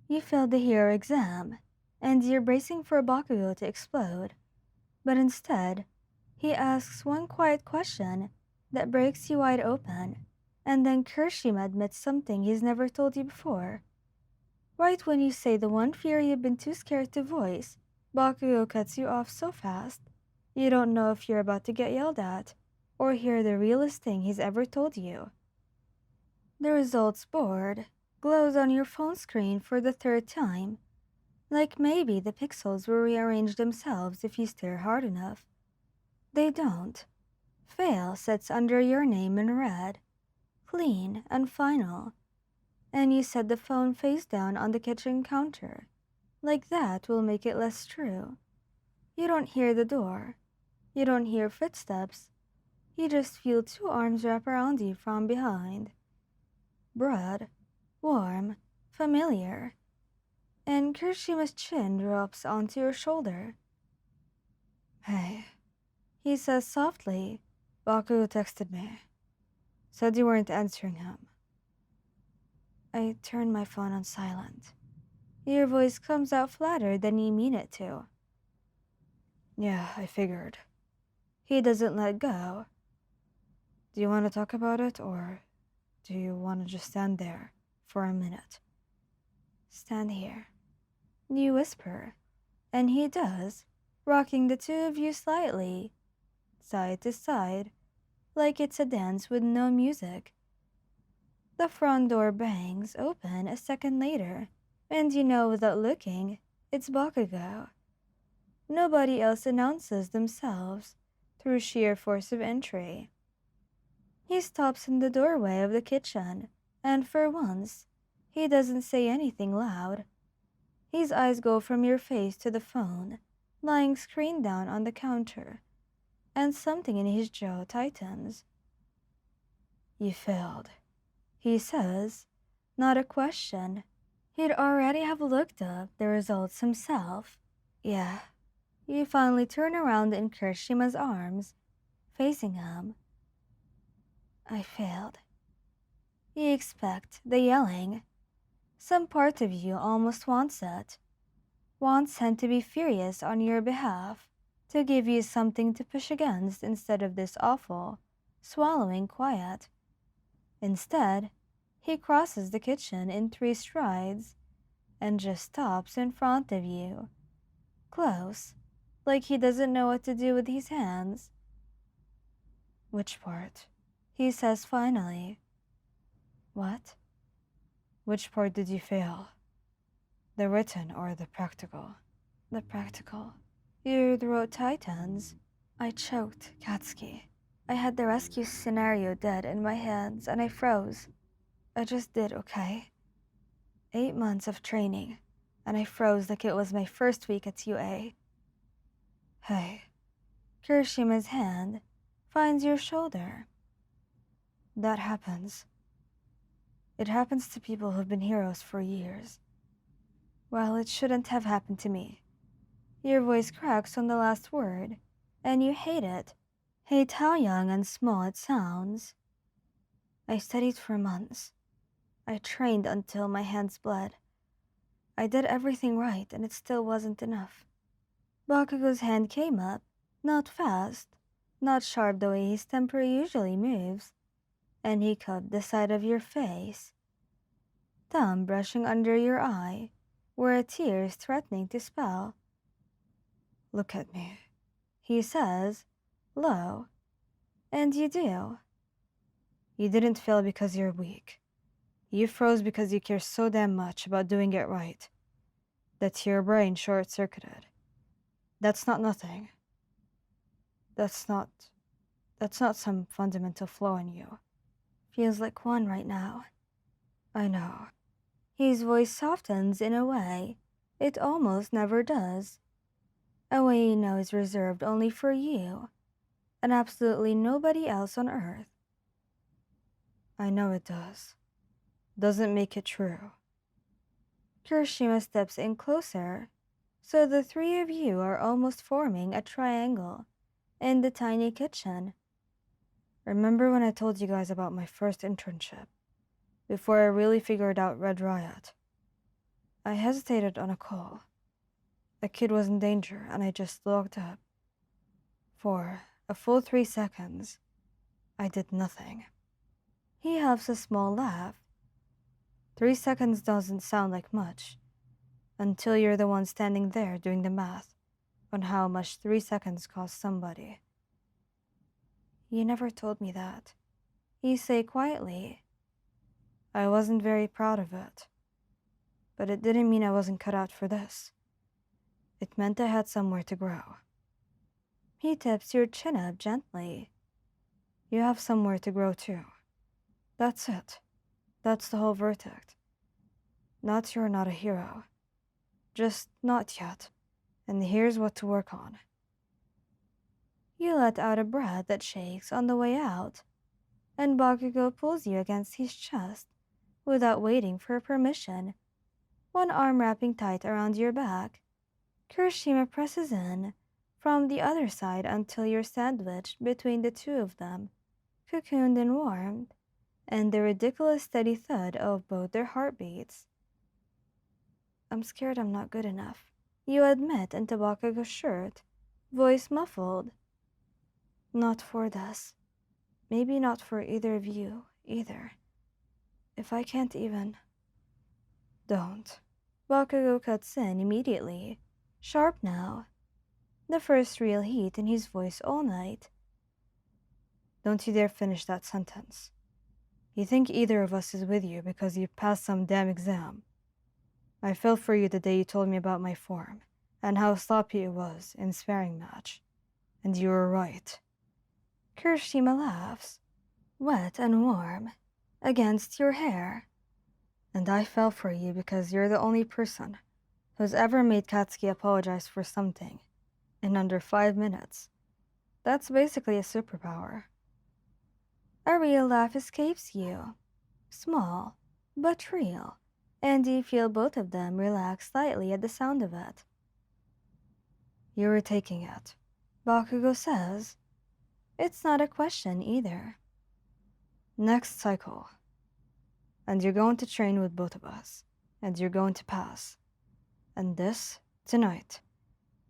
You failed the hero exam, and you're bracing for Bakugou to explode. But instead, he asks one quiet question that breaks you wide open, and then Kirishima admits something he's never told you before. Right when you say the one fear you've been too scared to voice, Bakugou cuts you off so fast, you don't know if you're about to get yelled at, or hear the realest thing he's ever told you. The results board glows on your phone screen for the third time, like maybe the pixels will rearrange themselves if you stare hard enough. They don't. Fail sits under your name in red, clean and final, and you set the phone face down on the kitchen counter. Like that will make it less true. You don't hear the door. You don't hear footsteps. You just feel two arms wrap around you from behind. Broad, warm, familiar. And Kirishima's chin drops onto your shoulder. Hey, he says softly. Baku texted me. Said you weren't answering him. I turned my phone on silent. Your voice comes out flatter than you mean it to. Yeah, I figured. He doesn't let go. Do you want to talk about it, or do you want to just stand there for a minute? Stand here. You whisper, and he does, rocking the two of you slightly, side to side, like it's a dance with no music. The front door bangs open a second later, and you know without looking, it's Bakugou. Nobody else announces themselves through sheer force of entry. He stops in the doorway of the kitchen, and for once, he doesn't say anything loud. His eyes go from your face to the phone, lying screen down on the counter, and something in his jaw tightens. You failed, he says, not a question. He'd already have looked up the results himself. Yeah. You finally turn around in Kirishima's arms, facing him. I failed. You expect the yelling. Some part of you almost wants it. Wants him to be furious on your behalf, to give you something to push against instead of this awful, swallowing quiet. Instead, he crosses the kitchen in 3 strides and just stops in front of you. Close, like he doesn't know what to do with his hands. Which part? He says finally. What? Which part did you fail? The written or the practical? The practical. Your throat tightens. I choked, Katsuki. I had the rescue scenario dead in my hands and I froze. I just did okay. 8 months of training, and I froze like it was my first week at UA. Hey. Kirishima's hand finds your shoulder. That happens. It happens to people who've been heroes for years. Well, it shouldn't have happened to me. Your voice cracks on the last word, and you hate it. Hate how young and small it sounds. I studied for months. I trained until my hands bled. I did everything right, and it still wasn't enough. Bakugou's hand came up, not fast, not sharp the way his temper usually moves, and he cupped the side of your face. Thumb brushing under your eye, where a tear is threatening to spill. Look at me, he says, low. And you do. You didn't fail because you're weak. You froze because you care so damn much about doing it right that your brain short-circuited. That's not nothing. That's not some fundamental flaw in you. Feels like one right now. I know. His voice softens in a way it almost never does. A way you know is reserved only for you, and absolutely nobody else on Earth. I know it does. Doesn't make it true. Kirishima steps in closer, so the 3 of you are almost forming a triangle in the tiny kitchen. Remember when I told you guys about my first internship, before I really figured out Red Riot? I hesitated on a call. A kid was in danger, and I just looked up. For a full 3 seconds, I did nothing. He has a small laugh. 3 seconds doesn't sound like much, until you're the one standing there doing the math on how much 3 seconds cost somebody. You never told me that. He say quietly. I wasn't very proud of it. But it didn't mean I wasn't cut out for this. It meant I had somewhere to grow. He tips your chin up gently. You have somewhere to grow too. That's it. That's the whole verdict. Not you're not a hero. Just not yet. And here's what to work on. You let out a breath that shakes on the way out, and Bakugou pulls you against his chest without waiting for permission, one arm wrapping tight around your back. Kirishima presses in from the other side until you're sandwiched between the two of them, cocooned in warmth, and the ridiculous steady thud of both their heartbeats. I'm scared I'm not good enough, you admit into Bakugou's shirt, voice muffled. Not for this. Maybe not for either of you, either. If I can't even... Don't. Bakugou cuts in immediately, sharp now, the first real heat in his voice all night. Don't you dare finish that sentence. You think either of us is with you because you passed some damn exam. I fell for you the day you told me about my form, and how sloppy it was in sparring match. And you were right. Kirishima laughs, wet and warm, against your hair. And I fell for you because you're the only person who's ever made Katsuki apologize for something in under 5 minutes. That's basically a superpower. A real laugh escapes you. Small, but real, and you feel both of them relax slightly at the sound of it. You were taking it, Bakugou says. It's not a question either. Next cycle. And you're going to train with both of us. And you're going to pass. And this, tonight,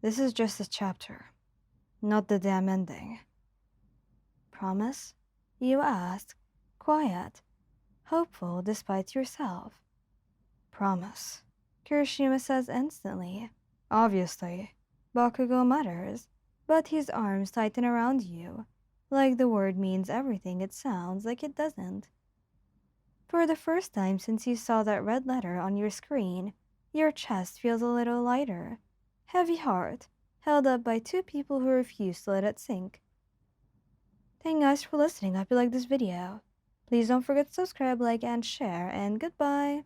this is just a chapter, not the damn ending. Promise? You ask, quiet, hopeful despite yourself. Promise, Kirishima says instantly. Obviously, Bakugou mutters, but his arms tighten around you, like the word means everything it sounds like it doesn't. For the first time since you saw that red letter on your screen, your chest feels a little lighter. Heavy heart, held up by two people who refuse to let it sink. Thank you guys for listening. I hope you liked this video. Please don't forget to subscribe, like, and share, and goodbye.